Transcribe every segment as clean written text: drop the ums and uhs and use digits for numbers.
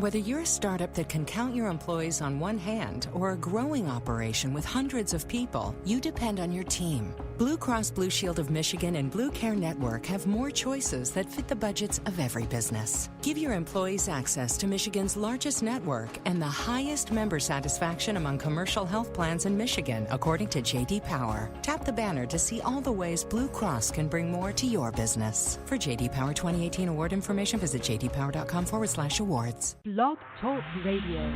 Whether you're a startup that can count your employees on one hand or a growing operation with hundreds of people, you depend on your team. Blue Cross Blue Shield of Michigan and Blue Care Network have more choices that fit the budgets of every business. Give your employees access to Michigan's largest network and the highest member satisfaction among commercial health plans in Michigan, according to J.D. Power. Tap the banner to see all the ways Blue Cross can bring more to your business. For J.D. Power 2018 award information, visit jdpower.com/awards. Blog Talk Radio.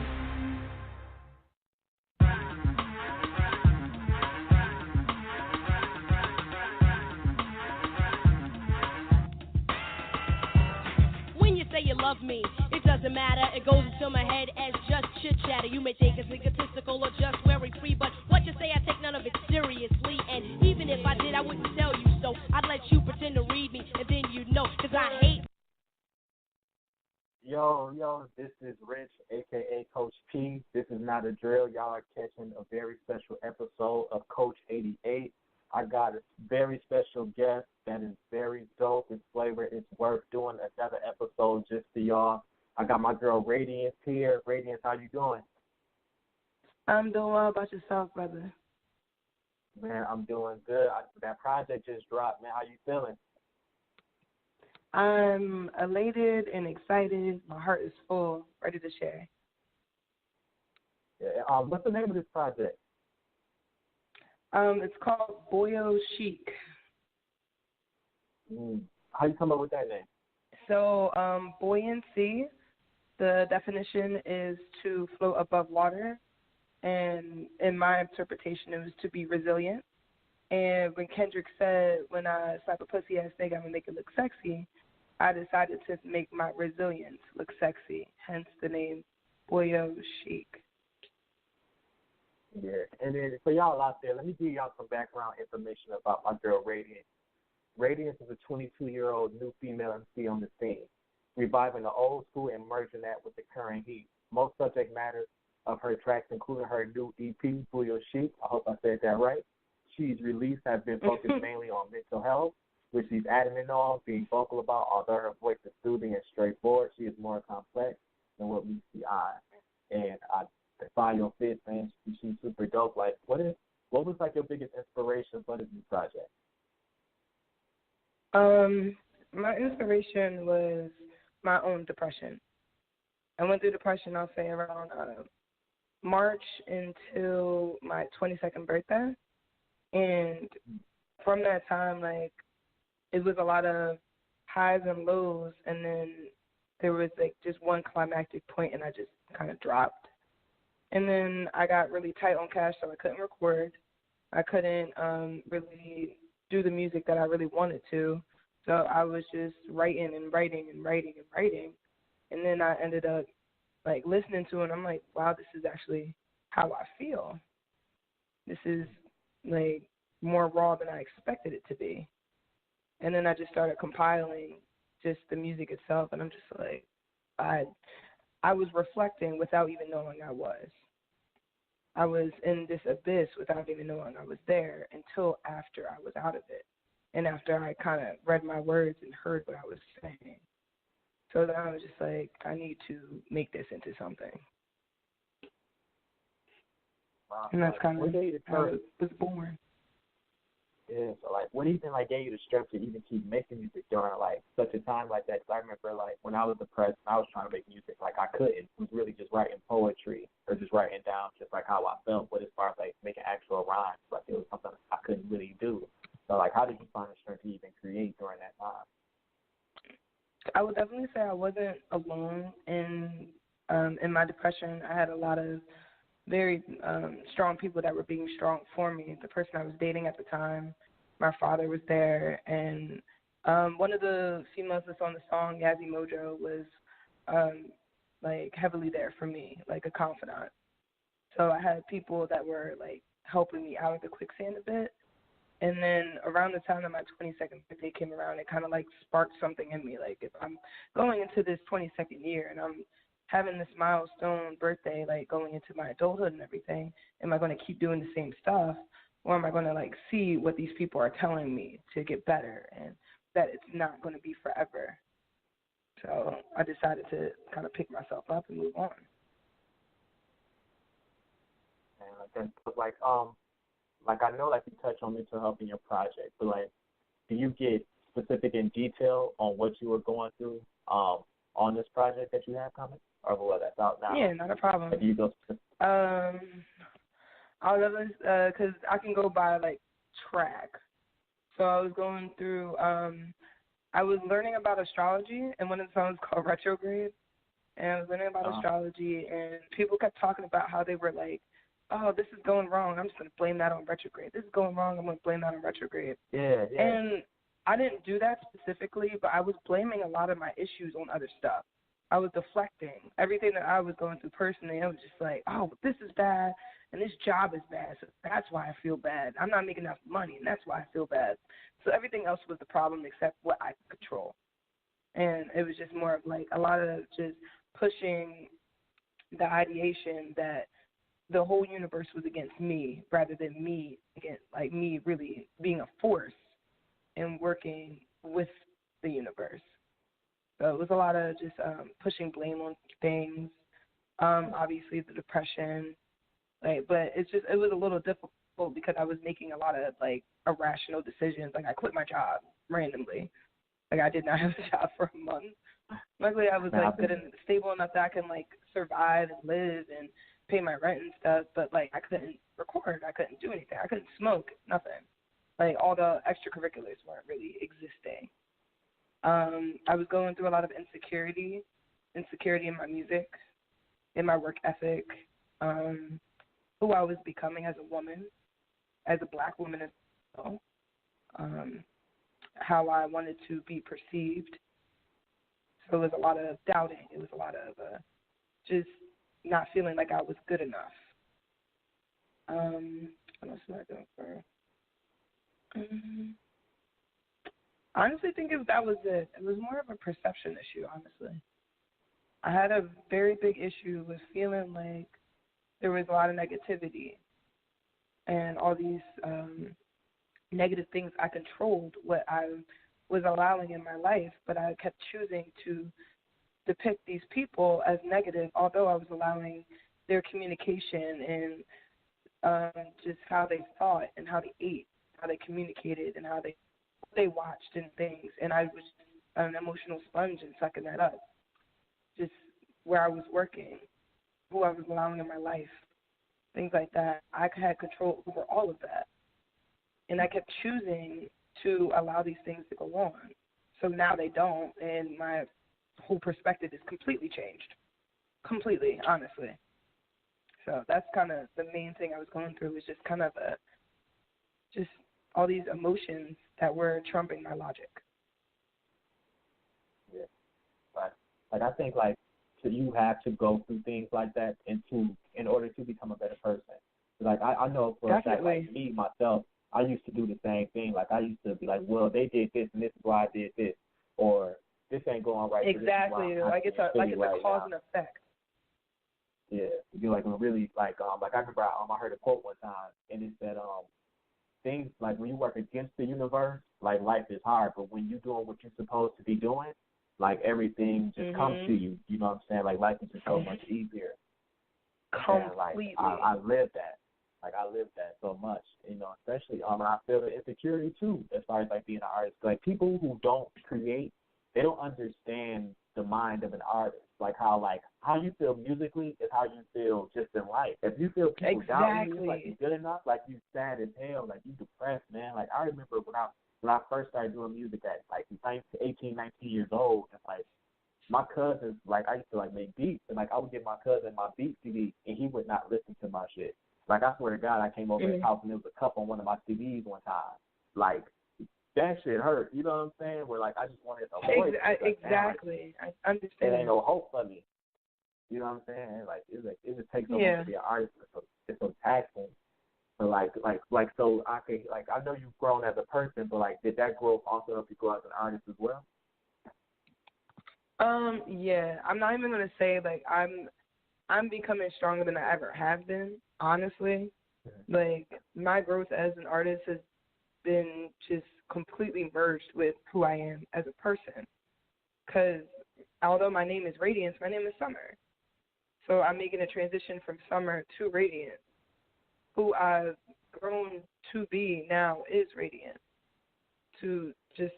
When you say you love me, it doesn't matter. It goes into my head as just chit chatter. You may think it's egotistical or just very free, but what you say, I take none of it seriously. And even if I did, I wouldn't tell you so. I'd let you pretend to read me, and then you'd know, because I hate. Yo, this is Rich, a.k.a. Coach P. This is not a drill. Y'all are catching a very special episode of Coach 88. I got a very special guest that is very dope. His flavor is worth doing another episode just for y'all. I got my girl Rae.Dianz here. Rae.Dianz, how you doing? I'm doing well. About yourself, brother? Man, I'm doing good. That project just dropped, man. How you feeling? I'm elated and excited. My heart is full, ready to share. Yeah, what's the name of this project? It's called BUOCHIC. How you come up with that name? So, buoyancy, the definition is to float above water, and in my interpretation, it was to be resilient. And when Kendrick said, when I slap a pussy ass nigga, I'm going to make it look sexy, I decided to make my resilience look sexy, hence the name BUOCHIC. Yeah, and then for y'all out there, let me give y'all some background information about my girl Rae.Dianz. Rae.Dianz is a 22-year-old new female MC on the scene, reviving the old school and merging that with the current heat. Most subject matters of her tracks, including her new EP, BUOCHIC, I hope I said that right, she's released have been focused mainly on mental health, which she's adamant on, being vocal about. Although her voice is soothing and straightforward, she is more complex than what meets the eye. And I defy your fit, man. She's super dope. Like, what was like your biggest inspiration for this new project? My inspiration was my own depression. I went through depression, I'll say, around March until my 22nd birthday. And from that time, like, it was a lot of highs and lows, and then there was, like, just one climactic point, and I just kind of dropped. And then I got really tight on cash, so I couldn't record. I couldn't really do the music that I really wanted to. So I was just writing and writing and writing and writing. And then I ended up, like, listening to it, and I'm like, wow, this is actually how I feel. This is, like, more raw than I expected it to be. And then I just started compiling just the music itself, and I'm just like, I was reflecting without even knowing I was. I was in this abyss without even knowing I was there until after I was out of it, and after I kind of read my words and heard what I was saying. So then I was just like, I need to make this into something. Wow. And that's kind of how it was born. Yeah, so, like, what even, like, gave you the strength to even keep making music during, like, such a time like that? Because I remember, like, when I was depressed, I was trying to make music, like, I couldn't. It was really just writing poetry or just writing down just, like, how I felt. But as far as, like, making actual rhymes, like, it was something I couldn't really do. So, like, how did you find the strength to even create during that time? I would definitely say I wasn't alone in my depression. I had a lot of very strong people that were being strong for me. The person I was dating at the time, my father was there, and one of the females that's on the song, Yazzie Mojo, was like heavily there for me, like a confidant. So I had people that were like helping me out of the quicksand a bit. And then around the time that my 22nd birthday came around, it kind of like sparked something in me. Like, if I'm going into this 22nd year and I'm having this milestone birthday, like going into my adulthood and everything, am I going to keep doing the same stuff, or am I going to like see what these people are telling me to get better and that it's not going to be forever? So I decided to kind of pick myself up and move on. And like I know like you touched on mental health in your project, but like, do you get specific in detail on what you were going through on this project that you have coming, or what that's out now? Yeah, not a problem. If you go I'll because I can go by like track. So I was going through. I was learning about astrology, and one of the songs called Retrograde. And I was learning about astrology, and people kept talking about how they were like, oh, this is going wrong. I'm just going to blame that on retrograde. This is going wrong. I'm going to blame that on retrograde. Yeah. And I didn't do that specifically, but I was blaming a lot of my issues on other stuff. I was deflecting everything that I was going through personally. I was just like, oh, this is bad, and this job is bad, so that's why I feel bad. I'm not making enough money, and that's why I feel bad. So everything else was the problem except what I could control. And it was just more of like a lot of just pushing the ideation that the whole universe was against me rather than me against, like, me really being a force and working with the universe. So it was a lot of just pushing blame on things. Obviously the depression, like, but it was a little difficult because I was making a lot of like irrational decisions. Like I quit my job randomly. Like I did not have a job for a month. Luckily I was like good and stable enough that I can like survive and live and pay my rent and stuff, but like I couldn't record, I couldn't do anything, I couldn't smoke, nothing. Like all the extracurriculars weren't really existing. I was going through a lot of insecurity in my music, in my work ethic, who I was becoming as a woman, as a black woman as well, how I wanted to be perceived. So it was a lot of doubting. It was a lot of just not feeling like I was good enough. What else am I doing for? I honestly think that was it. It was more of a perception issue, honestly. I had a very big issue with feeling like there was a lot of negativity and all these negative things. I controlled what I was allowing in my life, but I kept choosing to depict these people as negative, although I was allowing their communication and just how they thought and how they ate, how they communicated, and how they watched and things. And I was an emotional sponge and sucking that up. Just where I was working, who I was allowing in my life, things like that. I had control over all of that. And I kept choosing to allow these things to go on. So now they don't, and my whole perspective is completely changed. Completely, honestly. So that's kind of the main thing I was going through, was just kind of just all these emotions that were trumping my logic. Yeah. Like I think like you have to go through things like that in order to become a better person. Like I know for a fact, like me myself, I used to do the same thing. Like I used to be like, well, they did this and this is why I did this, or this ain't going right. Exactly. Like it's a cause and effect. Yeah, you like really like I remember I heard a quote one time, and it said things like when you work against the universe, like life is hard, but when you're doing what you're supposed to be doing, like everything just comes to you. You know what I'm saying? Like life is just so much easier. Completely. And, like I live that. Like I live that so much, you know, especially and I feel the insecurity too, as far as like being an artist. Like people who don't create, they don't understand the mind of an artist. Like how you feel musically is how you feel just in life. If you feel people doubting you, like you're good enough, like you sad as hell, like you depressed, man. Like I remember when I first started doing music at like 18, 19 years old, and like my cousins, like I used to like make beats, and like I would give my cousin my beat CD, and he would not listen to my shit. Like I swear to God, I came over his house and there was a cup on one of my CDs one time. Like that shit hurt. You know what I'm saying? Where like I just wanted a voice. Exactly. Like, I understand. There ain't no hope for me. You know what I'm saying? Like it just takes so much to be an artist. It's so taxing. But so I can I know you've grown as a person, but like did that growth also help you grow as an artist as well? Yeah. I'm not even gonna say like I'm becoming stronger than I ever have been, honestly. Like, my growth as an artist has been just completely merged with who I am as a person. Because although my name is Rae.Dianz, my name is Summer. So I'm making a transition from Summer to Rae.Dianz. Who I've grown to be now is Rae.Dianz. To just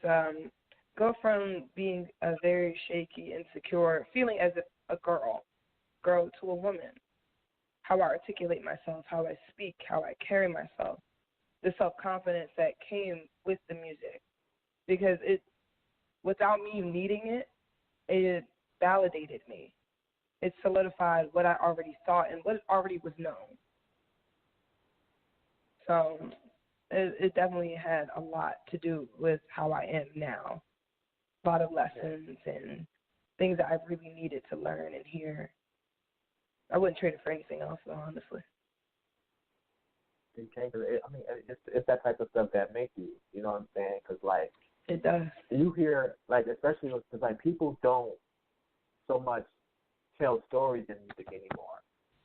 go from being a very shaky, insecure, feeling as if a girl, grow to a woman. How I articulate myself, how I speak, how I carry myself, the self-confidence that came with the music. Because without me needing it, it validated me. It solidified what I already thought and what already was known. So it definitely had a lot to do with how I am now. A lot of lessons and things that I really needed to learn and hear. I wouldn't trade it for anything else, though, honestly. It's that type of stuff that makes you, you know what I'm saying? Because, like, it does. You hear, like, especially because, like, people don't so much tell stories in music anymore.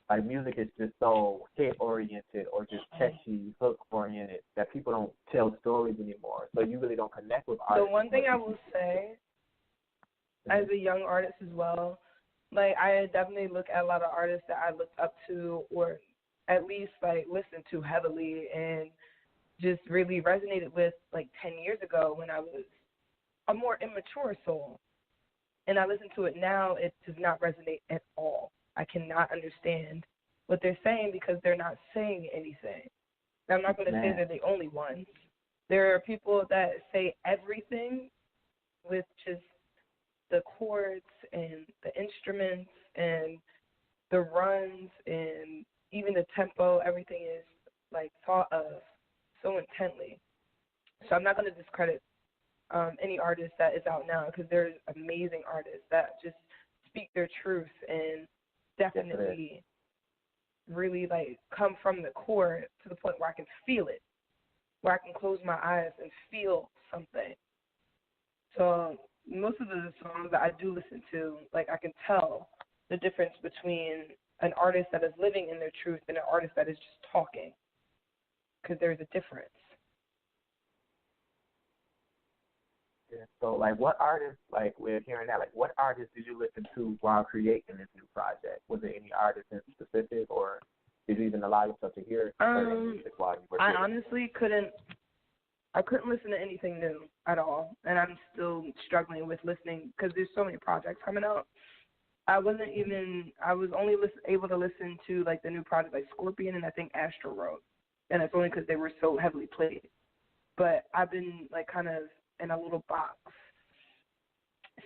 Like, music is just so hit-oriented or just catchy, hook-oriented that people don't tell stories anymore. So you really don't connect with artists. The one thing I will say, as a young artist as well, like, I definitely look at a lot of artists that I looked up to or at least, like, listened to heavily and just really resonated with, like, 10 years ago when I was a more immature soul. And I listen to it now, it does not resonate at all. I cannot understand what they're saying because they're not saying anything. Now, I'm not going to say they're the only ones. There are people that say everything with just the chords and the instruments and the runs and even the tempo. Everything is, like, thought of so intently. So I'm not going to discredit any artist that is out now because there's amazing artists that just speak their truth and definitely really, like, come from the core to the point where I can feel it, where I can close my eyes and feel something. So most of the songs that I do listen to, like, I can tell the difference between an artist that is living in their truth and an artist that is just talking, because there's a difference. Yeah. So, like, what artists, like, we're hearing that, like, what artists did you listen to while creating this new project? Was there any artists in specific, or did you even allow yourself to hear certain music while you were creating? I honestly couldn't listen to anything new at all, and I'm still struggling with listening because there's so many projects coming out. I was only able to listen to, like, the new project, like Scorpion and I think Astro Road, and it's only because they were so heavily played. But I've been, like, kind of in a little box.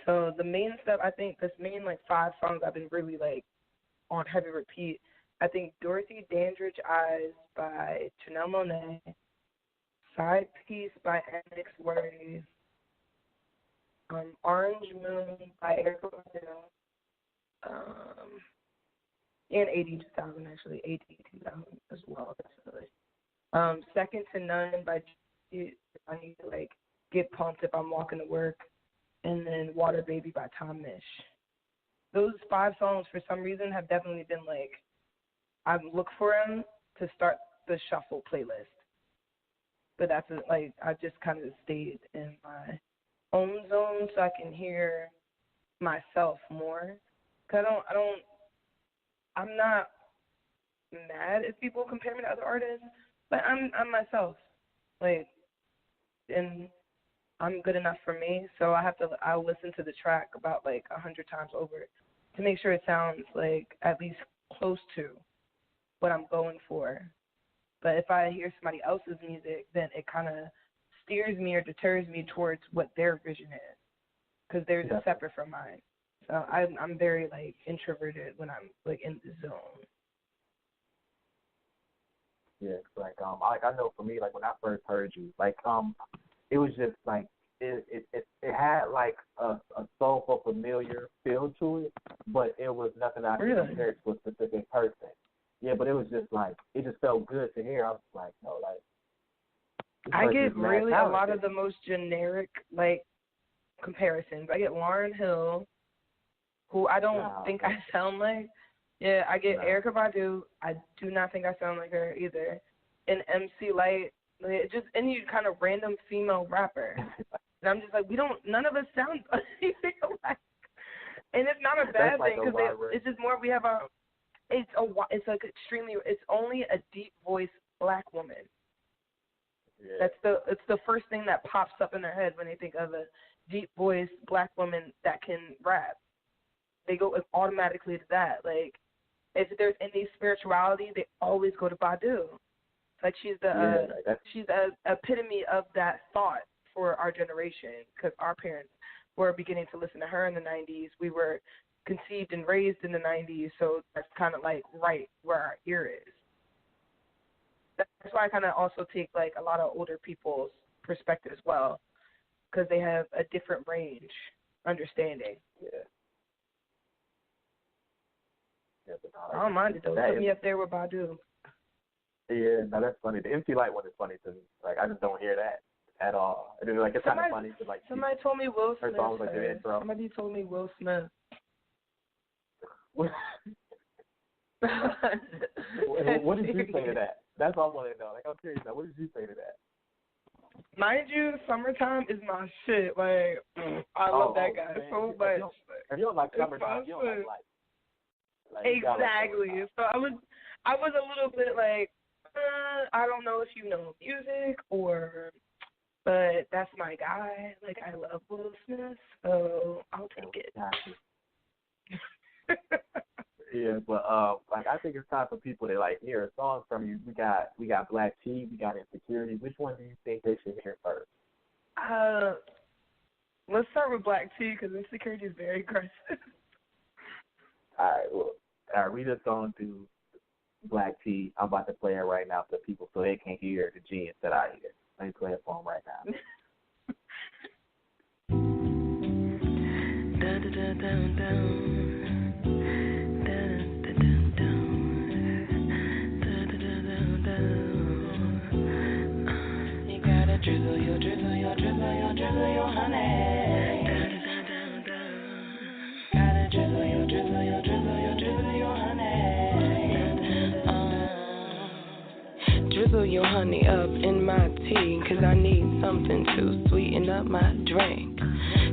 So the main stuff, I think this main, like, 5 songs I've been really, like, on heavy repeat. I think Dorothy Dandridge Eyes by Janelle Monáe, Side Piece by Annex Worthy, Orange Moon by Erica Badu, and 80,000 actually, 80,000 as well, definitely. Second to None by I need to, like, get pumped if I'm walking to work, and then Water Baby by Tom Misch. Those 5 songs, for some reason, have definitely been, like, I've looked for them to start the shuffle playlist. But that's, like, I just kind of stayed in my own zone so I can hear myself more. Because I'm not mad if people compare me to other artists, but I'm myself. Like, and I'm good enough for me, so I'll listen to the track about, like, 100 times over to make sure it sounds, like, at least close to what I'm going for. But if I hear somebody else's music, then it kind of steers me or deters me towards what their vision is, because theirs is separate from mine. So I'm very, like, introverted when I'm, like, in the zone. Yeah, like, I know for me, like, when I first heard you, like, it was just, like, it had, like, a soulful, familiar feel to it, but it was nothing I could compare to a specific person. Yeah, but it was just, like, it just felt good to hear. I was like, no, like, I get really a lot of the most generic, like, comparisons. I get Lauryn Hill, who I don't think I sound like. Yeah, I get Erykah Badu. I do not think I sound like her either. And MC Light, like, just any kind of random female rapper. And I'm just like, none of us sound anything alike. And it's not a bad like thing because it's just more we have it's only a deep voice black woman. Yeah. It's the first thing that pops up in their head when they think of a deep voice black woman that can rap. They go automatically to that. Like if there's any spirituality, they always go to Badu. Like she's the epitome of that thought for our generation because our parents were beginning to listen to her in the 90s. We were conceived and raised in the 90s, so that's kind of like right where our ear is. That's why I kind of also take like a lot of older people's perspective as well because they have a different range understanding. Yeah. I don't mind it though. Put me up there with Badu. Yeah, no, that's funny. The MC Light one is funny to me. Like I just don't hear that at all. And like it's kind of funny because like somebody told me Will Smith. Her song was like the intro. Somebody told me Will Smith. What did you say to that? That's all I want to know. Like I'm curious now. What did you say to that? Mind you, Summertime is my shit. Like I love that guy so much. If you don't like Summertime, you don't like Light. Like, exactly. So I was a little bit like, I don't know if you know music but that's my guy. Like I love Will Smith, so I'll take it. Yeah, but like I think it's time for people to like hear a song from you. We got Black T, we got Insecurity. Which one do you think they should hear first? Let's start with Black T because Insecurity is very aggressive. All right, we just going through Black T. I'm about to play it right now for people so they can hear the genius that I hear. Let me play it for them right now. You gotta drizzle your honey. Gotta drizzle your honey. Drizzle your honey up in my tea, 'cause I need something to sweeten up my drink.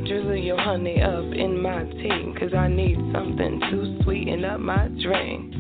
Drizzle your honey up in my tea, 'cause I need something to sweeten up my drink.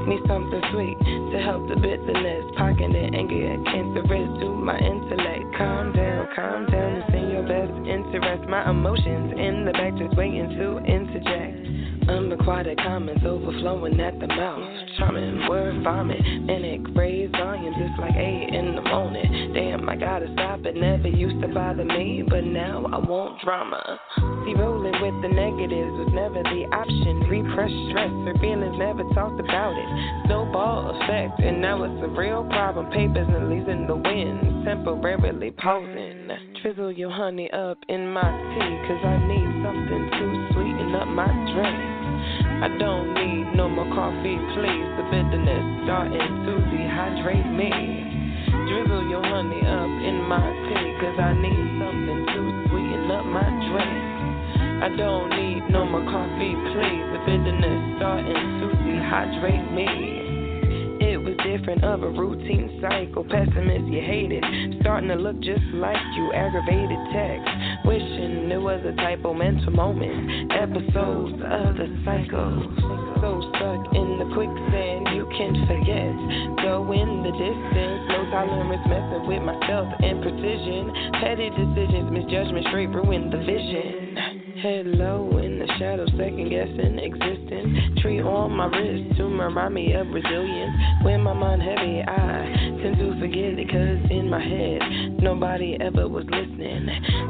Need something sweet to help the bitterness, pocket the anger, cancerous to my intellect. Calm down, it's in your best interest. My emotions in the back just waiting to interject. Unrequited comments overflowing at the mouth. Charming word vomit, manic raised volume just like 8 in the morning. Damn, I gotta stop, it never used to bother me, but now I want drama. See, rolling with the negatives was never the option. Repressed stress, her feelings never talked about it. Snowball effect, and now it's a real problem. Papers and leaves in the wind, temporarily pausing. Drizzle your honey up in my tea, 'cause I need something to sweeten up my drink. I don't need no more coffee, please. The bitterness starting to dehydrate me. Drizzle your honey up in my tea, 'cause I need something to sweeten up my drink. I don't need no more coffee, please. The bitterness starting to dehydrate me. It was different of a routine cycle. Pessimist, you hated. Starting to look just like you. Aggravated text. Wishing it was a typo. Mental moment. Episodes of the cycle. So stuck in the quicksand, you can forget. Go in the distance. No tolerance, messing with myself and precision. Petty decisions, misjudgment, straight ruin the vision. Head low in the shadows, second guessing existence. Tree on my wrist to remind me of resilience. When my mind heavy, I tend to forget it, 'cause in my head, nobody ever was listening.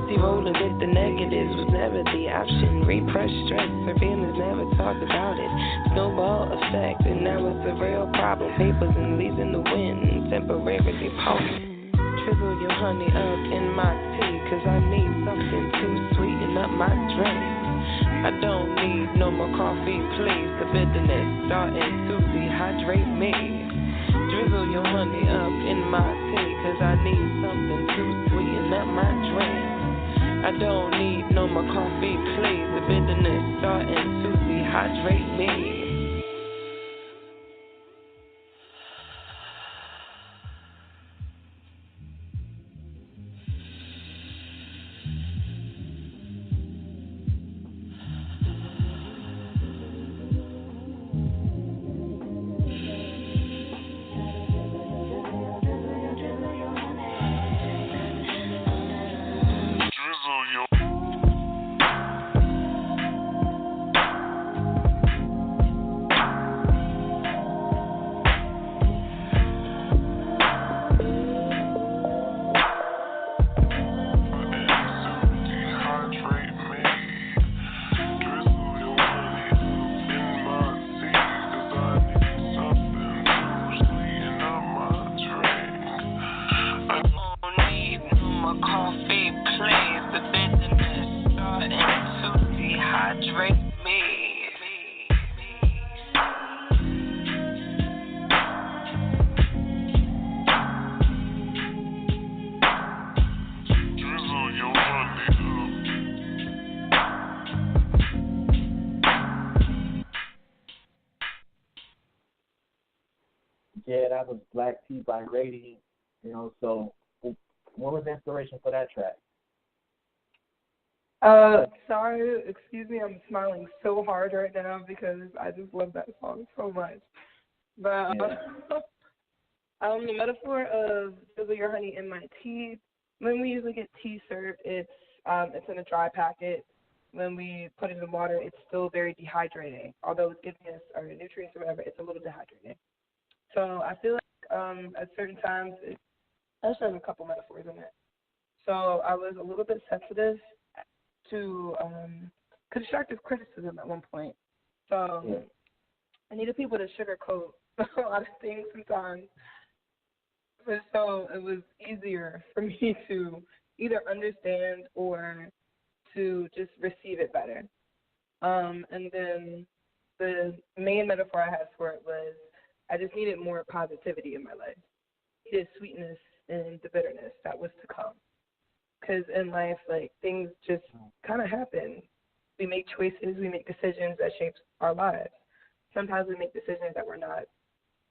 See, rolling with the negatives was never the option. Repressed stress, her feelings never talked about it. Snowball effect, and now it's a real problem. Papers and leaves in the wind, temporarily pausing. Drizzle your honey up in my tea, 'cause I need something to sweeten up my drink. I don't need no more coffee, please. The bitterness starting to dehydrate me. Drizzle your honey up in my tea, 'cause I need something to sweeten up my drink. I don't need no more coffee, please. The bitterness starting to dehydrate me. Yeah, that was Black Tea by Rae.Dianz. So what was the inspiration for that track? Sorry, excuse me, I'm smiling so hard right now because I just love that song so much. But the metaphor of drizzle your honey in my tea. When we usually get tea served, it's in a dry packet. When we put it in water, it's still very dehydrating. Although it's giving us our nutrients or whatever, it's a little dehydrating. So I feel like at certain times, there's a couple metaphors in it. So I was a little bit sensitive to constructive criticism at one point. So I needed people to sugarcoat a lot of things sometimes. So it was easier for me to either understand or to just receive it better. And then the main metaphor I had for it was I just needed more positivity in my life. I needed sweetness in the bitterness that was to come. Because in life, like, things just kind of happen. We make choices, we make decisions that shape our lives. Sometimes we make decisions that we're not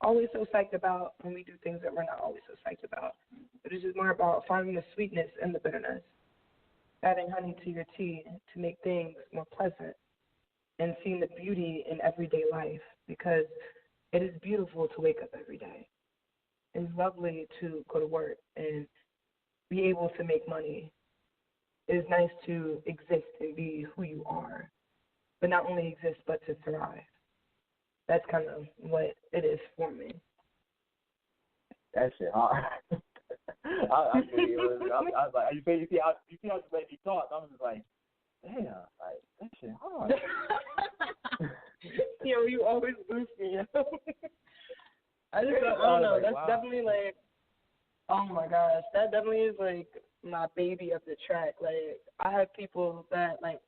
always so psyched about, and we do things that we're not always so psyched about. But it's just more about finding the sweetness in the bitterness, adding honey to your tea to make things more pleasant, and seeing the beauty in everyday life, because it is beautiful to wake up every day. It's lovely to go to work and be able to make money. It's nice to exist and be who you are, but not only exist, but to thrive. That's kind of what it is for me. That shit hard. I was like, you see how you made me talk. I was just like, damn, like that shit hard. Yo, you always boost me. I don't know. That's wow. Definitely like, oh my gosh, that definitely is like my baby of the track. Like, I have people that like,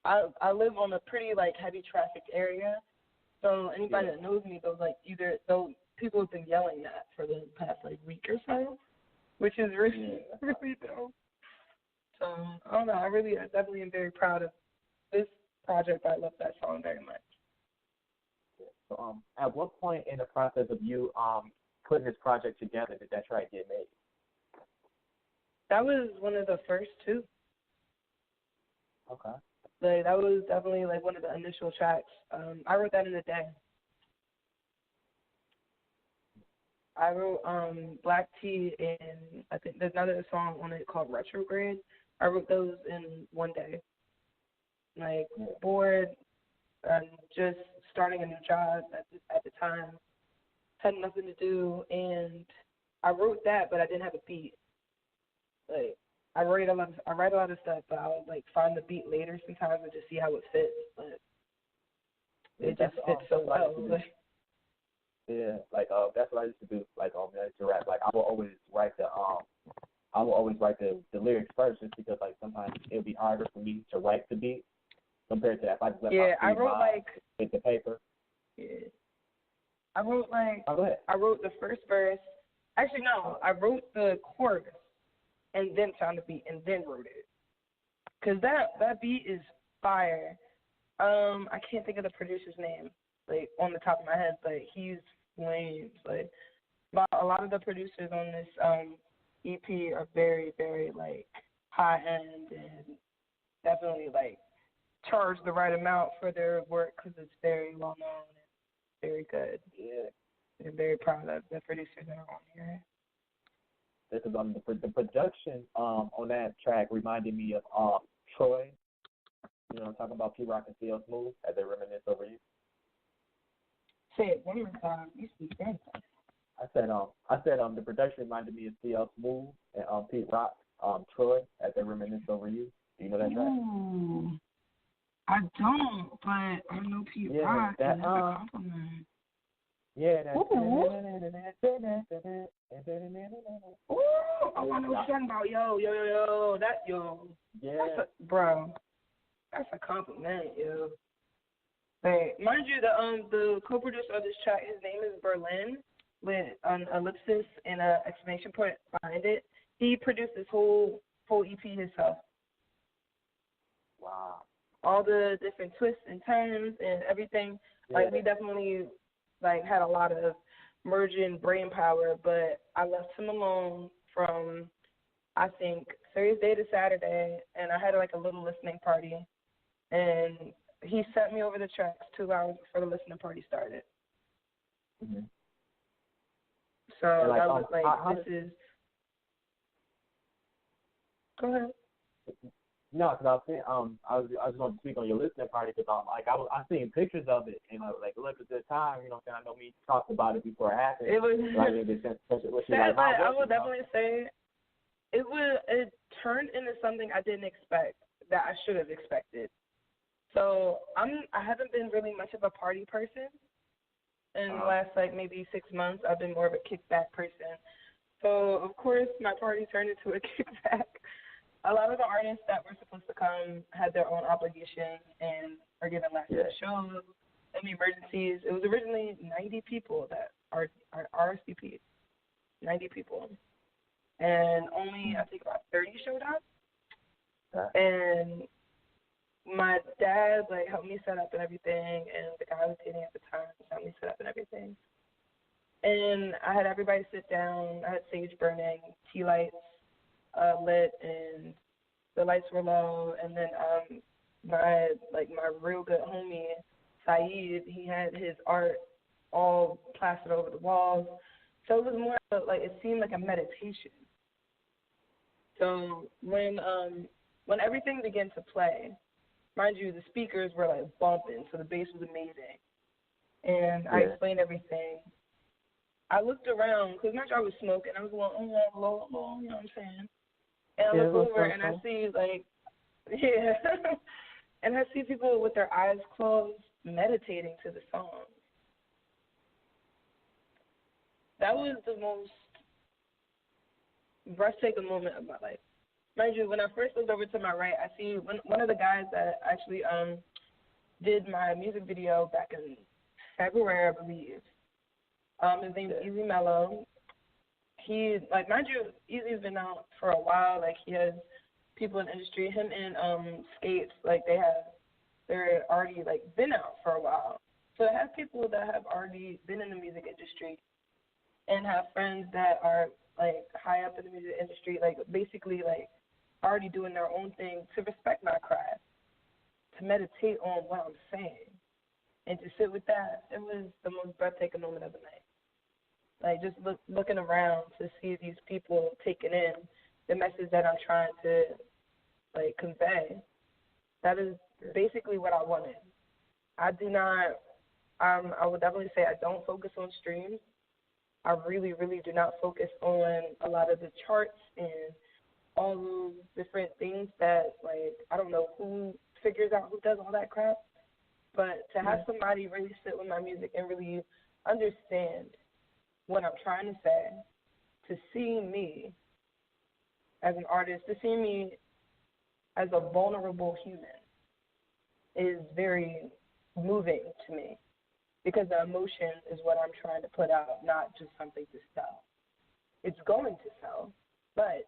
I live on a pretty like heavy traffic area, so anybody that knows me, people have been yelling that for the past like week or so, which is really really dope. So I don't know. I definitely am very proud of this project. I love that song very much. So at what point in the process of you putting this project together did that track get made? That was one of the first two. Okay. Like, that was definitely like one of the initial tracks. I wrote that in a day. I wrote Black Tea, and I think there's another song on it called Retrograde. I wrote those in one day. Like, bored, just starting a new job at the time, had nothing to do, and I wrote that, but I didn't have a beat. Like, I write a lot of stuff, but I'll like find the beat later sometimes and just see how it fits. But it just fits so well. Yeah, like that's what I used to do. Like to rap, like I will always write the lyrics first, just because like sometimes it'll be harder for me to write the beat compared to if I just let my mind hit the paper. Yeah. I wrote like go ahead. I wrote the first verse. Actually, no, I wrote the chorus and then found the beat and then wrote it. Cause that beat is fire. I can't think of the producer's name like on the top of my head, but he's flames. Like a lot of the producers on this EP are very, very like high end and definitely like charge the right amount for their work because it's very well known and very good. Yeah, I'm very proud of the producers that are on here. This is the production on that track reminded me of Troy. You know, I'm talking about P-Rock and CL Smooth as they reminisce over you. Say it one more time. You speak very fast. I said the production reminded me of CL Smooth and P-Rock, Troy as they reminisce over you. Do you know that track? Ooh, I don't, but I know P-Rock. Yeah, that's a compliment. Yeah, that's Ooh, I want to know what you're talking about. Yo. Yeah. Bro, that's a compliment, yo. Hey, mind you, the co-producer of this track, his name is Berlin, with an ellipsis and an exclamation point behind it. He produced this whole EP himself. Wow. All the different twists and turns and everything. Yeah. Like, we definitely like had a lot of merging brain power, but I left him alone from, I think, Thursday to Saturday, and I had like a little listening party, and he sent me over the tracks 2 hours before the listening party started. Mm-hmm. So like, that was like, this is. Go ahead. No, because I was saying, I was going to speak on your listening party because I seen pictures of it and I was like, look at the time, you know what I'm saying? I know we talked about it before it happened. It was. I didn't get I would definitely say it turned into something I didn't expect that I should have expected. So I haven't been really much of a party person. In the last like maybe 6 months, I've been more of a kickback person. So of course my party turned into a kickback. A lot of the artists that were supposed to come had their own obligations and are given last minute shows and emergencies. It was originally 90 people that are RSVP'd. 90 people. And only, I think, about 30 showed up. And my dad, like, helped me set up and everything, and the guy I was dating at the time helped me set up and everything. And I had everybody sit down. I had sage burning, tea lights lit, and the lights were low. And then my real good homie, Saeed, he had his art all plastered over the walls. So it was more like, it seemed like a meditation. So when everything began to play, mind you, the speakers were like bumping, so the bass was amazing. And I explained everything. I looked around, because I was smoking. I was going, low, you know what I'm saying? And I look over and I see, like, and I see people with their eyes closed meditating to the song. That was the most breathtaking moment of my life. Mind you, when I first looked over to my right, I see one of the guys that actually did my music video back in February, I believe. His name is Easy Mello. He, like, mind you, Easy's been out for a while. Like, he has people in the industry. Him and Skates, like, they're already, like, been out for a while. So it has people that have already been in the music industry and have friends that are, like, high up in the music industry, like, basically, like, already doing their own thing to respect my craft, to meditate on what I'm saying, and to sit with that. It was the most breathtaking moment of the night. Like, just looking around to see these people taking in the message that I'm trying to, like, convey. That is basically what I wanted. I would definitely say I don't focus on streams. I really, really do not focus on a lot of the charts and all those different things that, like, I don't know who figures out who does all that crap. But to have somebody really sit with my music and really understand what I'm trying to say, to see me as an artist, to see me as a vulnerable human is very moving to me, because the emotion is what I'm trying to put out, not just something to sell. It's going to sell, but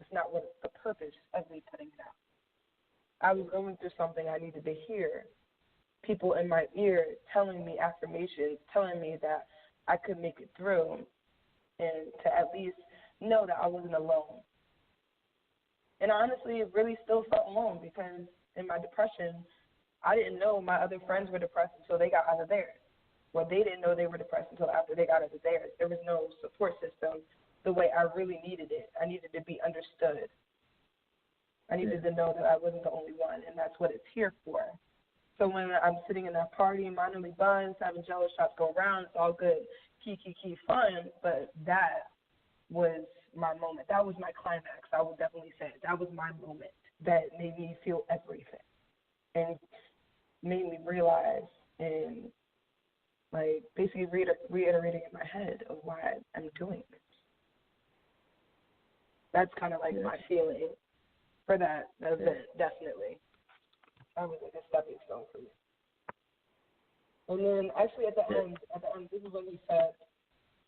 it's not what the purpose of me putting it out. I was going through something I needed to hear. People in my ear telling me affirmations, telling me that I could make it through, and to at least know that I wasn't alone. And honestly, it really still felt alone, because in my depression, I didn't know my other friends were depressed until they got out of theirs. Well, they didn't know they were depressed until after they got out of theirs. There was no support system the way I really needed it. I needed to be understood. I needed to know that I wasn't the only one, and that's what it's here for. So when I'm sitting in that party, mindfully buns, having jello shots go around, it's all good, key, fun, but that was my moment. That was my climax, I would definitely say. That was my moment that made me feel everything and made me realize and, like, basically reiterating in my head of why I'm doing this. That's kind of like my feeling for that event, definitely. That was like a stepping stone for me. And then actually at the end, this is what he said.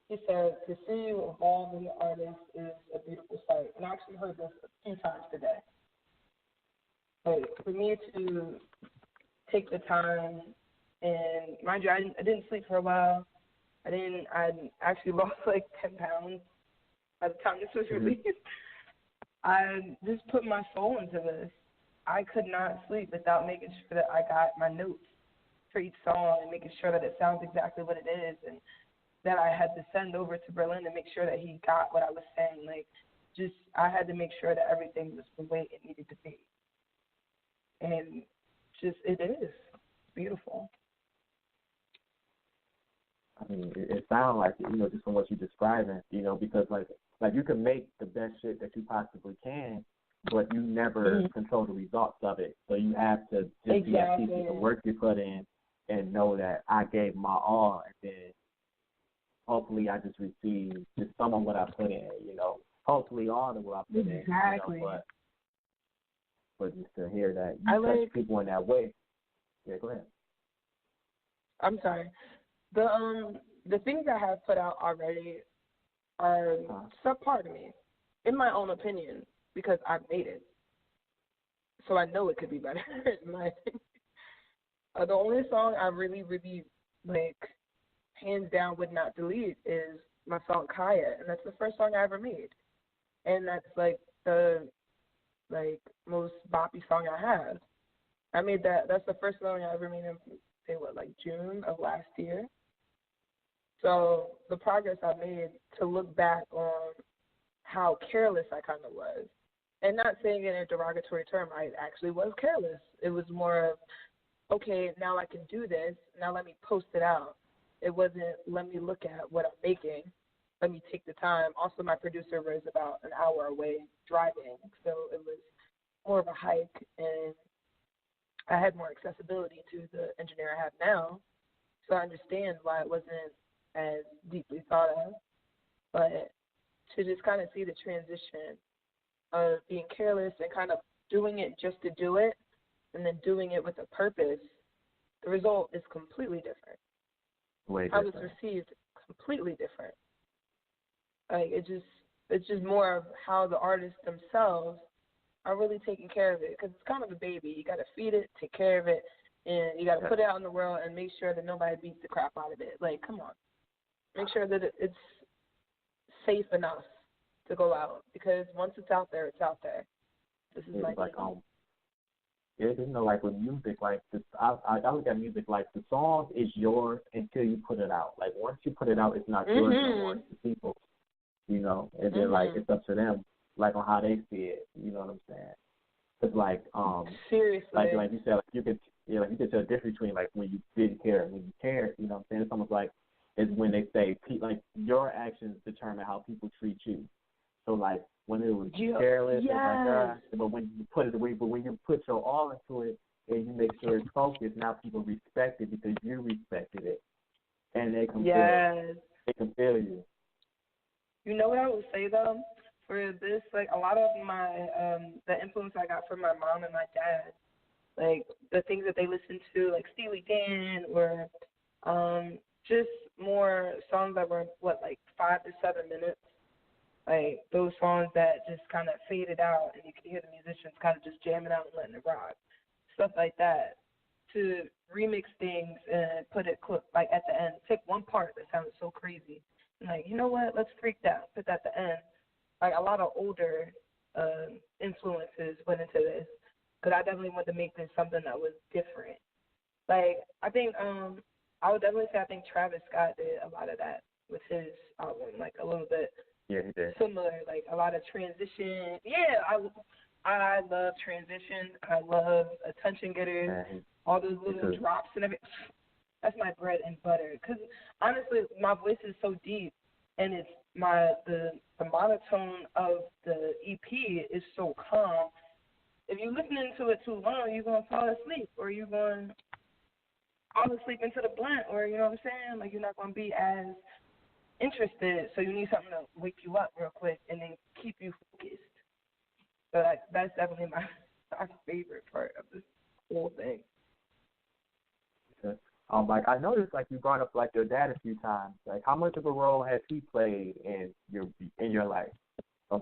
He said, to see you evolve as an artist is a beautiful sight. And I actually heard this a few times today. Like, for me to take the time, and mind you, I didn't sleep for a while. I actually lost like 10 pounds by the time this was released. I just put my soul into this. I could not sleep without making sure that I got my notes for each song and making sure that it sounds exactly what it is, and that I had to send over to Berlin to make sure that he got what I was saying. Like, just I had to make sure that everything was the way it needed to be. And just it is beautiful. I mean, it sounds like it, just from what you're describing, because like you can make the best shit that you possibly can, but you never control the results of it. So you have to just be at peace with the work you put in and know that I gave my all, and then hopefully I just received just some of what I put in, Hopefully all of what I put in, but just to hear that you touch people in that way. Yeah, go ahead. I'm sorry. The things I have put out already are subpar to me, in my own opinion, because I've made it. So I know it could be better, in my opinion. The only song I really, really, hands down would not delete is my song Kaya, and that's the first song I ever made. And that's, the, most boppy song I have. I made that. That's the first song I ever made in, June of last year. So the progress I made to look back on how careless I kind of was, and not saying it in a derogatory term, I actually was careless. It was more of, okay, now I can do this, now let me post it out. It wasn't, let me look at what I'm making, let me take the time. Also, my producer was about an hour away driving, so it was more of a hike, and I had more accessibility to the engineer I have now, so I understand why it wasn't as deeply thought of. But to just kind of see the transition of being careless and kind of doing it just to do it, and then doing it with a purpose, the result is completely different. How it's received, completely different. It's just more of how the artists themselves are really taking care of it, because it's kind of a baby. You got to feed it, take care of it, and you got to put it out in the world and make sure that nobody beats the crap out of it. Come on. Make sure that it's safe enough to go out, because once it's out there, it's out there. This is my thing. With music, I look at music like the song is yours until you put it out. Once you put it out, it's not yours anymore. It's the people, and then it's up to them, on how they see it. You know what I'm saying? Because seriously, like you said, you could tell the difference between when you didn't care and when you cared. You know what I'm saying? It's almost is when they say your actions determine how people treat you. So when it was careless, but when you put it away, but when you put your all into it and you make sure it's focused, now people respect it because you respected it, and they can feel you. You know what I would say though, for this, a lot of my the influence I got from my mom and my dad, the things that they listened to, like Steely Dan, or just more songs that were 5 to 7 minutes. Those songs that just kind of faded out, and you could hear the musicians kind of just jamming out and letting it rock, stuff like that. To remix things and put it at the end, take one part that sounded so crazy, and you know what? Let's freak that. Put that at the end. A lot of older influences went into this, because I definitely wanted to make this something that was different. I think I would definitely say I think Travis Scott did a lot of that with his album, a little bit. Yeah, he did. Similar, a lot of transition. Yeah, I love transition. I love attention getters, all those little drops and everything. That's my bread and butter. Because honestly, my voice is so deep, and it's the monotone of the EP is so calm. If you're listening to it too long, you're gonna fall asleep, or you're going to fall asleep into the blunt, or you know what I'm saying? You're not gonna be as interested, so you need something to wake you up real quick and then keep you focused. So that's definitely my favorite part of this whole thing. Okay. I noticed you brought up your dad a few times. How much of a role has he played in your life,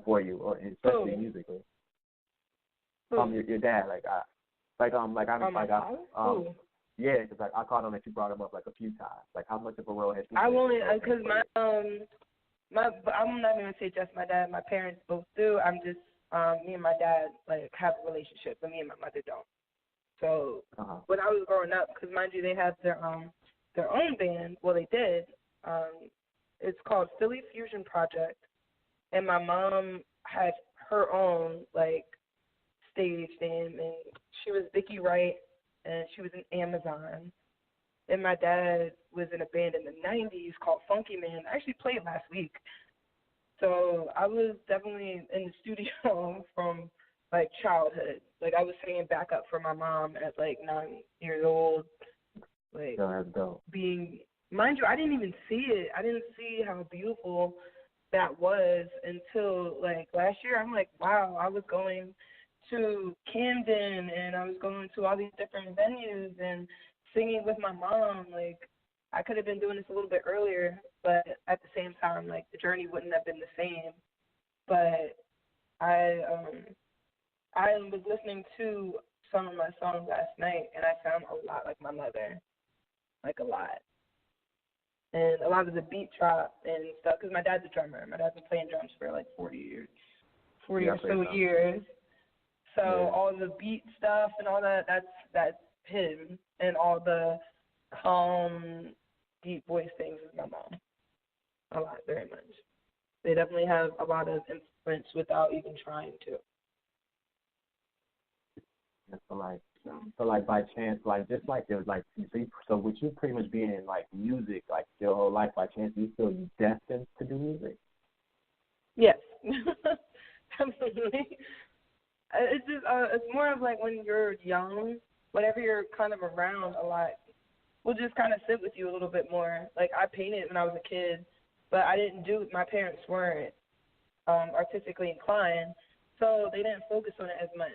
for you, or especially musically? Your dad, Yeah, because I caught on that you brought him up like a few times. Like, how much of a role has he I played? won't, because I'm not going to say just my dad. My parents both do. I'm just, me and my dad, like, have a relationship, but me and my mother don't. So when I was growing up, because mind you, they have their own band. Well, they did. It's called Philly Fusion Project, and my mom had her own like stage name, and she was Vicky Wright, and she was in Amazon. And my dad was in a band in the 90s called Funky Man. I actually played last week. So I was definitely in the studio from like childhood. Like I was singing backup for my mom at like 9 years old. Like being, mind you, I didn't even see it. I didn't see how beautiful that was until like last year. I'm like, wow, I was going to Camden and I was going to all these different venues and singing with my mom. Like I could have been doing this a little bit earlier, but at the same time, like the journey wouldn't have been the same. But I was listening to some of my songs last night, and I sound a lot like my mother, like a lot. And a lot of the beat drop and stuff, because my dad's a drummer. My dad's been playing drums for like 40 or so years. So all the beat stuff and all that, that's him. And all the calm, deep voice things is my mom. A lot, very much. They definitely have a lot of influence without even trying to. So like by chance, like just like there was like so with you pretty much being in like music like your whole life, by chance do you feel you destined to do music? Yes. Absolutely. It's just it's more of like when you're young, whenever you're kind of around a lot, will just kind of sit with you a little bit more. Like I painted when I was a kid, but I didn't do. My parents weren't artistically inclined, so they didn't focus on it as much.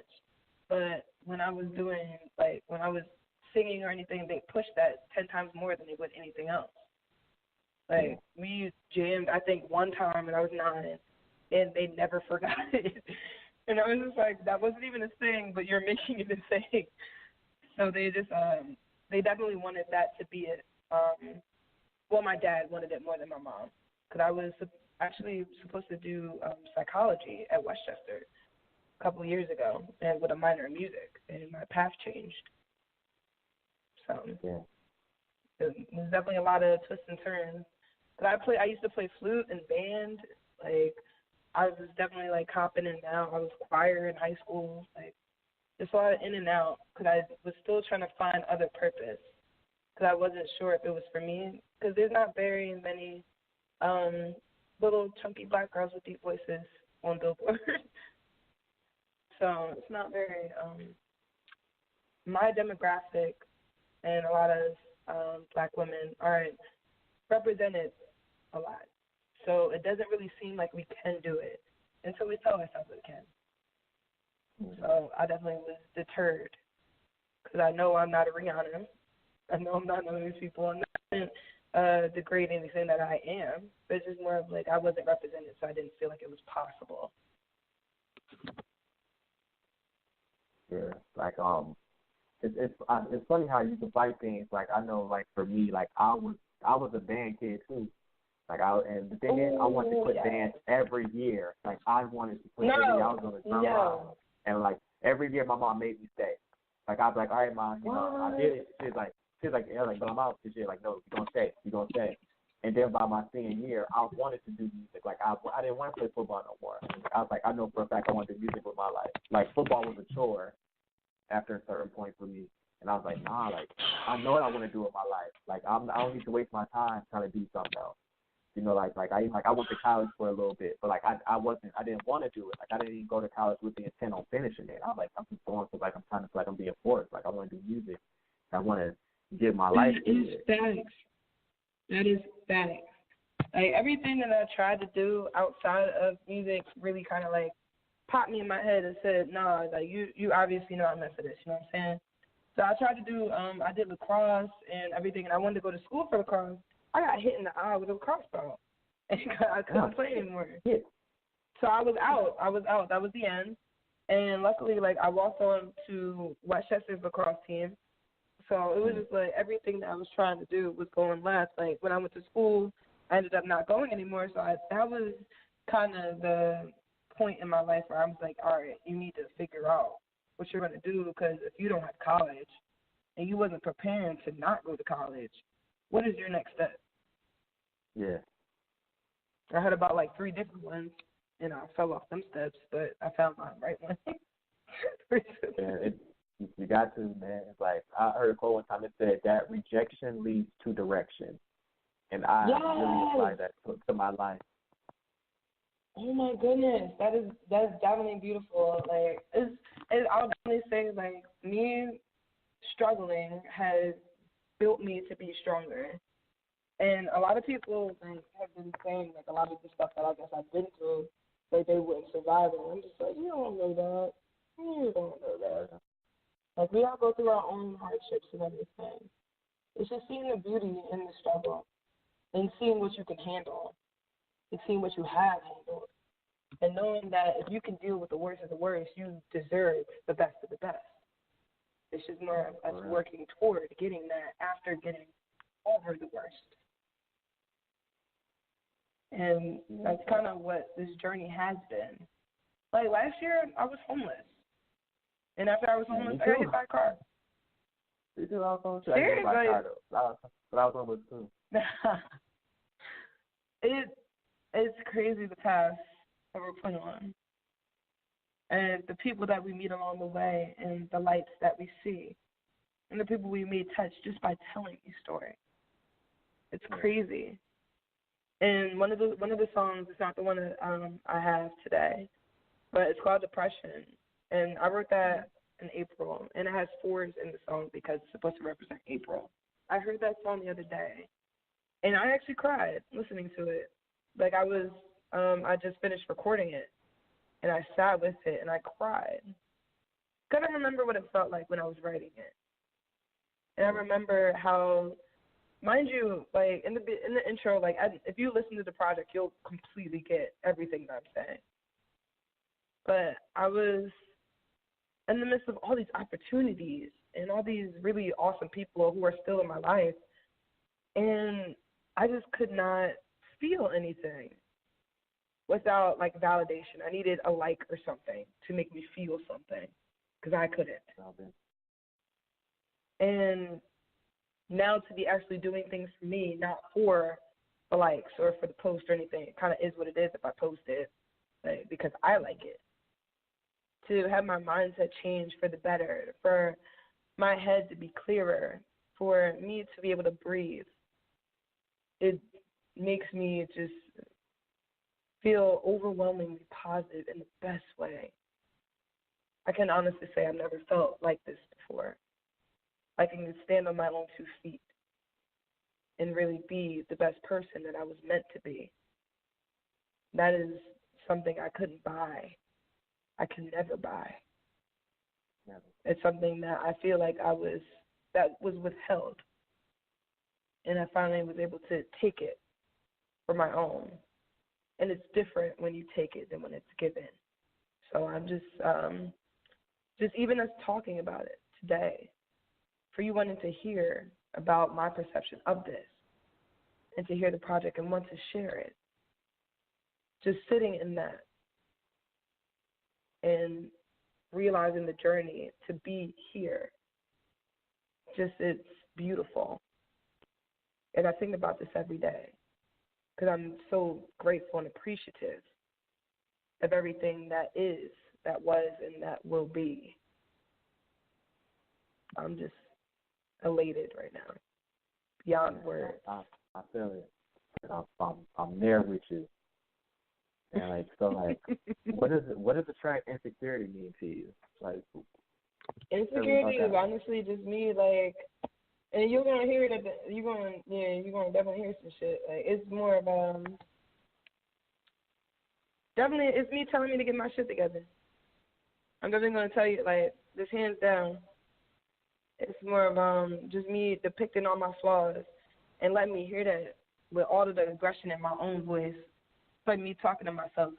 But when I was singing or anything, they pushed that 10 times more than they would anything else. Like, we jammed, I think, one time when I was 9, and they never forgot it. And I was just like, that wasn't even a thing, but you're making it a thing. So they just, they definitely wanted that to be it. Well, my dad wanted it more than my mom, because I was actually supposed to do psychology at Westchester a couple of years ago, and with a minor in music, and my path changed. So there's definitely a lot of twists and turns. But I used to play flute and band. Like I was definitely like hopping in and out. I was choir in high school. Like just a lot of in and out, because I was still trying to find other purpose, because I wasn't sure if it was for me. Because there's not very many little chunky black girls with deep voices on Billboard. So it's not very, my demographic and a lot of black women aren't represented a lot. So it doesn't really seem like we can do it until we tell ourselves we can. So I definitely was deterred, because I know I'm not a Rihanna. I know I'm not none of these people. I'm not degrading anything that I am. But it's just more of like I wasn't represented, so I didn't feel like it was possible. Yeah, like it's funny how you can fight things. Like I know, like for me, like I was a band kid too. Like and the thing is, I wanted to quit band every year. Like I wanted to quit every year. I was on the drum line, and like every year, my mom made me stay. Like I was like, all right, mom, you know, I did it. She's like, yeah, like, but I'm out this year. Like, no, you're gonna stay. And then by my senior year, I wanted to do music. Like I didn't want to play football no more. I was like, I know for a fact I want to do music with my life. Like football was a chore after a certain point for me, and I was like, nah, like I know what I want to do with my life. Like I don't need to waste my time trying to do something else. You know, like I went to college for a little bit, but like I didn't want to do it. Like I didn't even go to college with the intent on finishing it. I was like, I'm just going because like I'm trying to feel like I'm being forced. Like I want to do music. I want to give my life to it. That is static. Like everything that I tried to do outside of music really kind of like popped me in my head and said, nah, like you obviously know I'm meant for this. You know what I'm saying? So I tried to do, I did lacrosse and everything, and I wanted to go to school for lacrosse. I got hit in the eye with a lacrosse ball, and I couldn't play anymore. Yeah. So I was out. That was the end. And luckily, like I walked on to Westchester's lacrosse team So it was just like everything that I was trying to do was going left. Like when I went to school, I ended up not going anymore. So that was kind of the point in my life where I was like, all right, you need to figure out what you're going to do, because if you don't have college and you wasn't preparing to not go to college, what is your next step? Yeah. I heard about like 3 different ones, and I fell off them steps, but I found my right one. Yeah, you got to, man. It's like I heard a quote one time. It said that rejection leads to direction, and I really apply that to my life. Oh my goodness, that's definitely beautiful. Like, I'll definitely say, like, me struggling has built me to be stronger. And a lot of people have been saying, like, a lot of the stuff that I guess I've been through, like, they wouldn't survive it. I'm just like, you don't know that. You don't know that. Like, we all go through our own hardships and everything. It's just seeing the beauty in the struggle and seeing what you can handle and seeing what you have handled. And knowing that if you can deal with the worst of the worst, you deserve the best of the best. It's just more of us working toward getting that after getting over the worst. And that's kind of what this journey has been. Like last year, I was homeless. And after I was homeless, I got hit by a car. You do all those things. Seriously? But I was homeless too. It's crazy the path that we're put on. And the people that we meet along the way and the lights that we see. And the people we may touch just by telling these stories. It's crazy. And one of the songs is not the one that I have today, but it's called Depression. And I wrote that in April, and it has 4s in the song because it's supposed to represent April. I heard that song the other day, and I actually cried listening to it. Like I just finished recording it, and I sat with it, and I cried. Because I remember what it felt like when I was writing it. And I remember how, mind you, like in the intro, like if you listen to the project, you'll completely get everything that I'm saying. But I was in the midst of all these opportunities and all these really awesome people who are still in my life, and I just could not feel anything without, like, validation. I needed a like or something to make me feel something because I couldn't. And now to be actually doing things for me, not for the likes or for the post or anything. It kind of is what it is if I post it, like, because I like it. To have my mindset change for the better, for my head to be clearer, for me to be able to breathe. It makes me just feel overwhelmingly positive in the best way. I can honestly say I've never felt like this before. I can stand on my own 2 feet and really be the best person that I was meant to be. That is something I couldn't buy. I can never buy. Never. It's something that I feel like that was withheld. And I finally was able to take it for my own. And it's different when you take it than when it's given. So I'm just even us talking about it today, for you wanting to hear about my perception of this and to hear the project and want to share it. Just sitting in that and realizing the journey to be here. Just, it's beautiful. And I think about this every day because I'm so grateful and appreciative of everything that is, that was, and that will be. I'm just elated right now, beyond words. I feel it. I'm there with you. And what does the track insecurity mean to you? Like, insecurity is honestly just me, like, and you're gonna hear it. You're gonna definitely hear some shit. Like, it's more of definitely it's me telling me to get my shit together. I'm definitely gonna tell you, like, this hands down. It's more of just me depicting all my flaws and letting me hear that with all of the aggression in my own voice. It's like me talking to myself,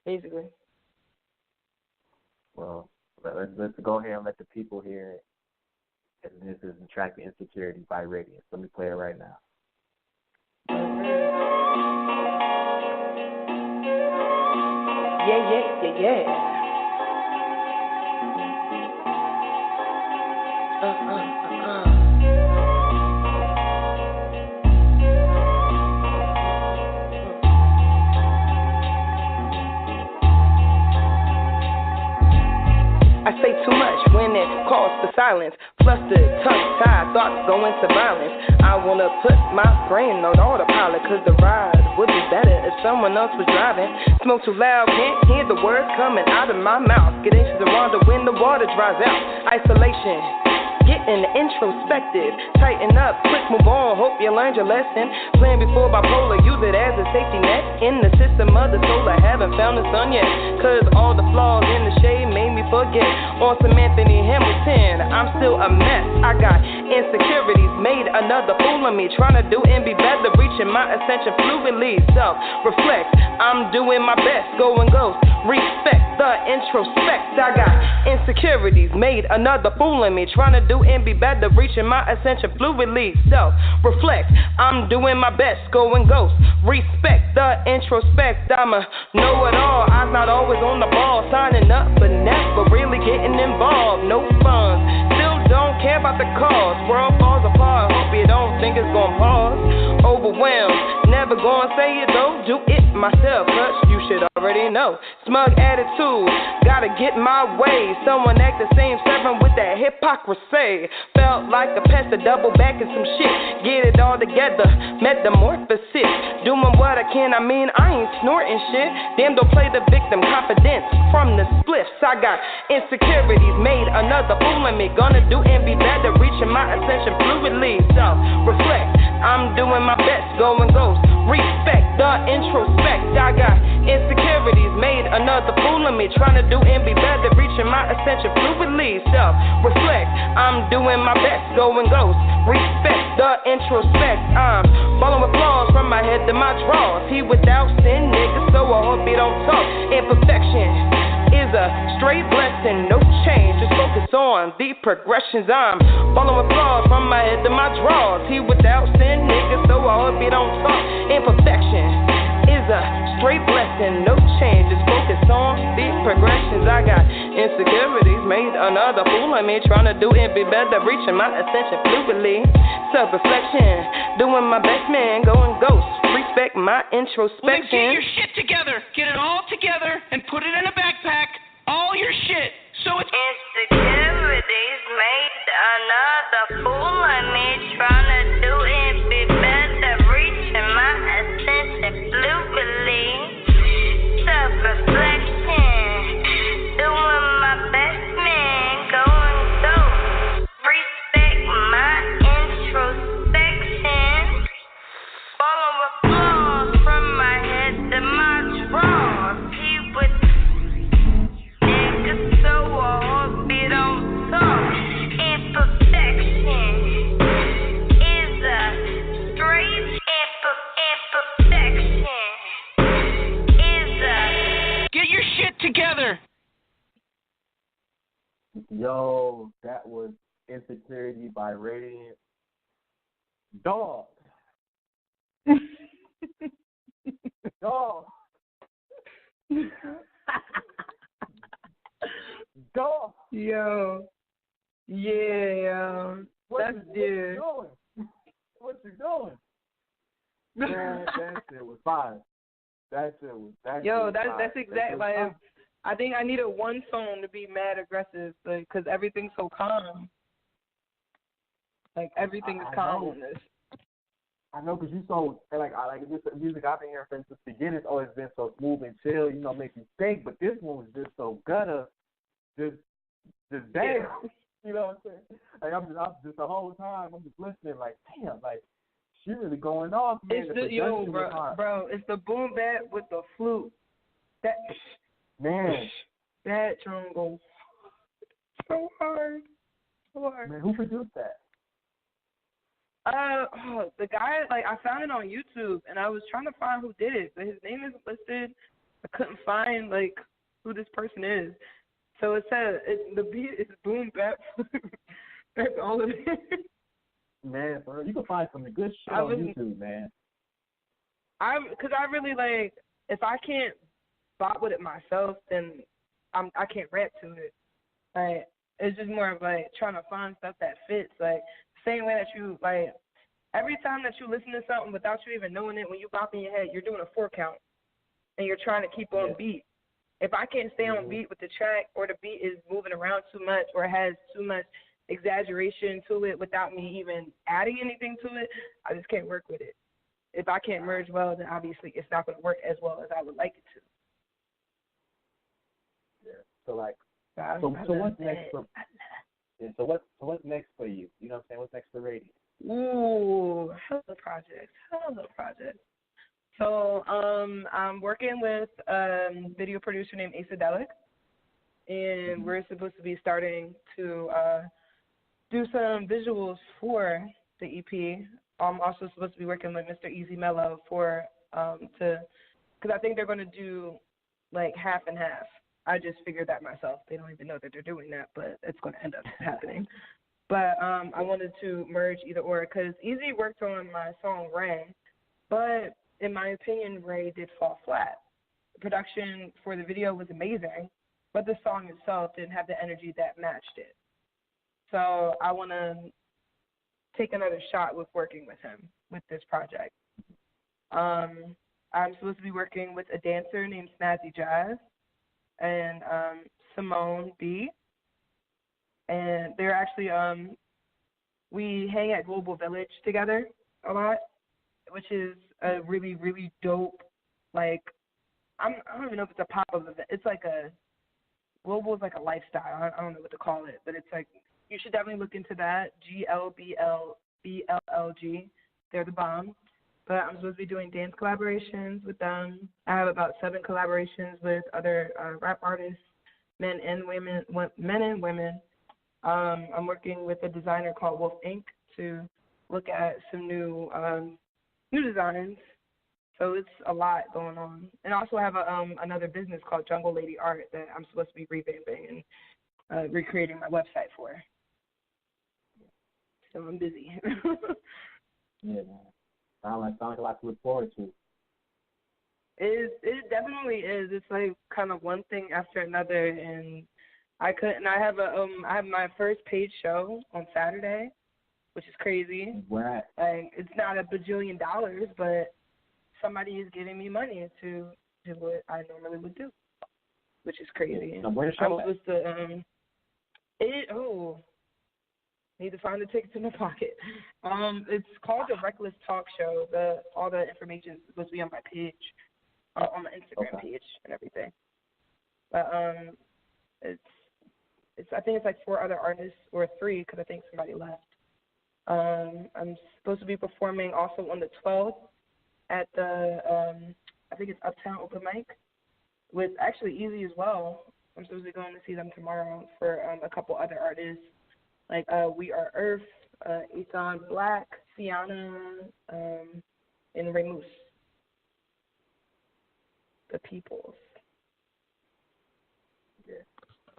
basically. Well, let's go ahead and let the people hear it. And this is the track Insecurity by Radiance. Let me play it right now. Yeah. I say too much when it calls for silence. Flustered, tongue-tied, thoughts go into violence. I wanna put my brain on autopilot, cause the ride would be better if someone else was driving. Smoke too loud, can't hear the words coming out of my mouth. Get anxious around when the water dries out. Isolation, getting introspective. Tighten up, quick move on, hope you learned your lesson. Plan before bipolar, use it as a safety net. In the system of the soul, I haven't found the sun yet. Cause all the flaws in the shade made me forget. On some Anthony Hamilton, I'm still a mess. I got insecurities, made another fool of me. Trying to do and be better, reaching my ascension fluidly. Self-reflect, I'm doing my best, going ghost. Respect the introspect. I got insecurities, made another fool of me. Trying to do and be better, reaching my ascension fluidly. Self-reflect, I'm doing my best, going ghost. Respect the introspect. I'm a know-it-all. I'm not always on the ball, signing up but never really getting involved. No funds, still don't care about the cause. World falls apart, hope you don't think it's gonna pause. Overwhelmed, never gonna say it though. Do it myself, cause you should already know. Smug attitude, gotta get my way. Someone act the same seven with that hypocrisy. Felt like a pest to double back in some shit. Get it all together, metamorphosis. Doing what I can, I mean I ain't snorting shit. Damn, don't play the victim, confidence from the spliffs. I got insecurities, made another fool of me. Gonna do and be better, reaching my ascension fluidly. Self-reflect, I'm doing my best, going ghost. Respect the introspect. I got insecurities, made another fool of me. Trying to do and be better, reaching my ascension fluidly. Self-reflect, I'm doing my best, going ghost. Respect the introspect. I'm following flaws from my head to my drawers. He without sin, nigga, so I hope he don't talk. Imperfection is a straight blessing, no change, just focus on the progressions. I'm following flaws from my head to my drawers. He without sin, nigga, so I hope he don't talk. Imperfection is a straight blessing, no change, just focus on the progressions. I got insecurities, made another fool of me. Trying to do and be better, reaching my ascension fluidly. Self-reflection, doing my best, man, going ghost. Respect my introspection. Well, then get your shit together. Get it all together and put it in a backpack. All your shit. So it's insecurities made another fool of me. Trying to do and be better, reaching my ascension fluidly. Self-reflection, doing my best, man, going ghost. Respect my introspection. Following flaws from my head to my drawers. He with niggas, so I hope he don't talk. Imperfection is a straight imperfection is a. get your shit together. Yo, that was Insecurity by Radiance. Dog. Dog. Dog. Yo. Yeah. That's good. What you doing? Man, that shit was fire. That's exactly like. I think I needed one song to be mad aggressive, because everything's so calm. Like everything is calm on this. I know, because you so like this music I've been hearing since the beginning. It's always been so smooth and chill, make you think. But this one was just so gutter, just damn. You know what I'm saying? Like I'm just the whole time I'm just listening. Like damn, like she really going off. Man. It's bro. It's the boom bap with the flute. That drum goes so hard. Man, who produced that? The guy, I found it on YouTube, and I was trying to find who did it, but his name isn't listed. I couldn't find, who this person is. So it said, the beat is boom bap. That's all of it. Man, for real, you can find some good shit on YouTube, man. Because I really like, if I can't bop with it myself, then I can't rap to it. Like, it's just more of like trying to find stuff that fits. Like, same way that you, like, every time that you listen to something without you even knowing it, when you bop in your head, you're doing a 4 count, and you're trying to keep on beat. If I can't stay on beat with the track, or the beat is moving around too much, or has too much exaggeration to it without me even adding anything to it, I just can't work with it. If I can't merge well, then obviously it's not going to work as well as I would like it to. Yeah. So like, so what's next for? Yeah, so what's next for you? You know what I'm saying? What's next for Rae.Dianz? Ooh, hell of a project. So I'm working with a video producer named Asadelic, and we're supposed to be starting to do some visuals for the EP. I'm also supposed to be working with Mr. Easy Mello for because I think they're going to do like half and half. I just figured that myself. They don't even know that they're doing that, but it's going to end up happening. But I wanted to merge either or, because Easy worked on my song Rae, but in my opinion, Rae did fall flat. The production for the video was amazing, but the song itself didn't have the energy that matched it. So I want to take another shot with working with him with this project. I'm supposed to be working with a dancer named Snazzy Jazz and Simone B. And they're actually, we hang at Global Village together a lot, which is a really, really dope, like, I don't even know if it's a pop-up event. It's like Global is like a lifestyle. I don't know what to call it, but it's like, you should definitely look into that, GLBLBLLG. They're the bomb. But I'm supposed to be doing dance collaborations with them. I have about 7 collaborations with other rap artists, men and women. I'm working with a designer called Wolf Inc. to look at some new designs. So it's a lot going on. And I also have another business called Jungle Lady Art that I'm supposed to be revamping and recreating my website for. So I'm busy. Yeah, man. Sounds like a lot to look forward to. It definitely is. It's like kind of one thing after another, and I have my first paid show on Saturday, which is crazy. Right. Like, it's not $1 bajillion, but somebody is giving me money to do what I normally would do, which is crazy. Now, where's the show I'm supposed to need to find the tickets in my pocket. It's called the Reckless Talk Show. All the information is supposed to be on my page, on the Instagram page and everything. But I think it's like 4 other artists, or 3, because I think somebody left. I'm supposed to be performing also on the 12th at the I think it's Uptown Open Mic with actually Easy as well. I'm supposed to be going to see them tomorrow for a couple other artists. Like We Are Earth, Ethan Black, Sienna, and Rae Moose. The Peoples. Yeah.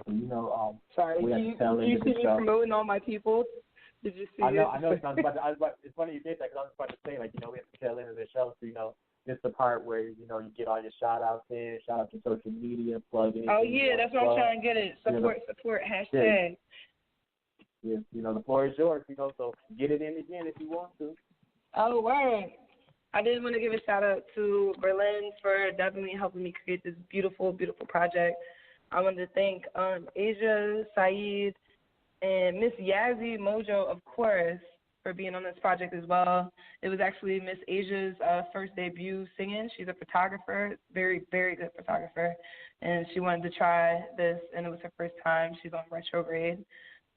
You know, sorry, you see me promoting all my peoples? Did you see it? I know. It's funny you did that, because I was about to say, like, we have to tell into the show, so, it's the part where, you get all your shout-outs in, shout-out to social media, plug in. Oh, yeah, that's what I'm trying to get it. Support, hashtag. Yeah, the floor is yours, so get it in again if you want to. Oh, word. I did want to give a shout-out to Berlin for definitely helping me create this beautiful, beautiful project. I wanted to thank Asia, Saeed, and Miss Yazzie Mojo, of course, for being on this project as well. It was actually Miss Asia's first debut singing. She's a photographer, very, very good photographer, and she wanted to try this, and it was her first time. She's on Retrograde.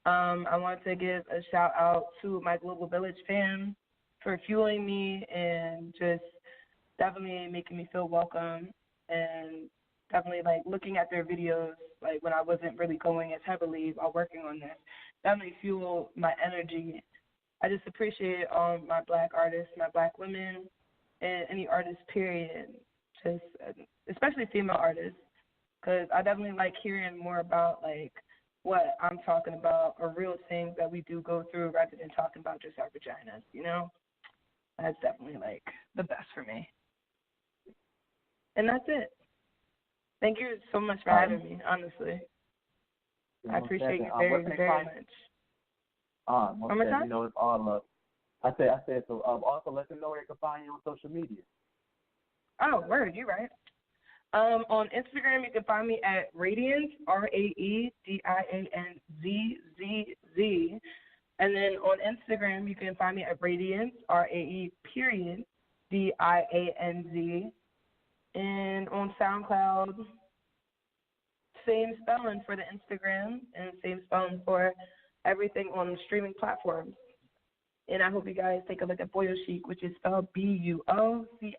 I wanted to give a shout-out to my Global Village fam for fueling me and just definitely making me feel welcome, and definitely, like, looking at their videos, like, when I wasn't really going as heavily while working on this, definitely fueled my energy. I just appreciate all my Black artists, my Black women, and any artists, period, just especially female artists, because I definitely like hearing more about, like, what I'm talking about are real things that we do go through rather than talking about just our vaginas, you know? That's definitely, like, the best for me. And that's it. Thank you so much for having me, honestly. I appreciate you very, very much. One more time? You know, it's all love. I said, so also let them know where they can find you on social media. Oh, word, you're right. On Instagram, you can find me at Rae.Dianz, Rae.Dianz. And then on Instagram, you can find me at Rae.Dianz, Rae.Dianz. And on SoundCloud, same spelling for the Instagram and same spelling for everything on the streaming platforms. And I hope you guys take a look at BUOCHIC, which is spelled BUOCHIC.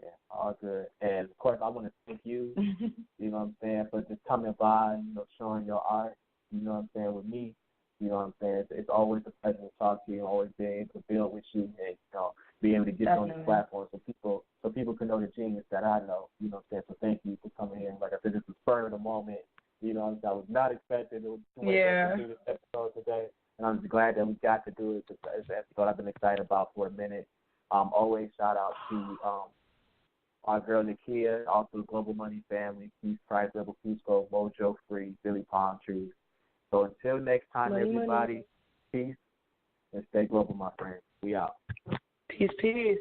Yeah, all good. And, of course, I want to thank you, you know what I'm saying, for just coming by, you know, showing your art, you know what I'm saying, with me. You know what I'm saying? It's always a pleasure to talk to you, always being able to build with you and, you know, be able to get on this platform so people can know the genius that I know, you know what I'm saying? So thank you for coming in. Like I said, this was spur of the moment. You know, I was not expecting to do this episode today, and I'm just glad that we got to do it. It's an episode I've been excited about for a minute. Always shout out to our girl Nakia, also the Global Money family, Peace Price, Rebel Cusco, Mojo Free, Billy Palm Trees. So until next time, everybody, peace and stay global, my friends. We out. Peace, peace.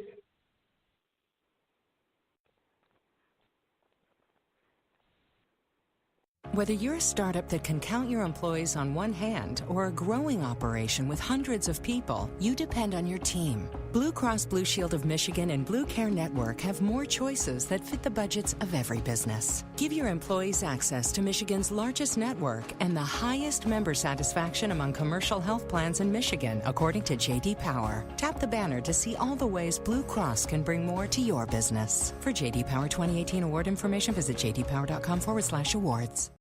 Whether you're a startup that can count your employees on one hand or a growing operation with hundreds of people, you depend on your team. Blue Cross Blue Shield of Michigan and Blue Care Network have more choices that fit the budgets of every business. Give your employees access to Michigan's largest network and the highest member satisfaction among commercial health plans in Michigan, according to J.D. Power. Tap the banner to see all the ways Blue Cross can bring more to your business. For J.D. Power 2018 award information, visit jdpower.com/awards.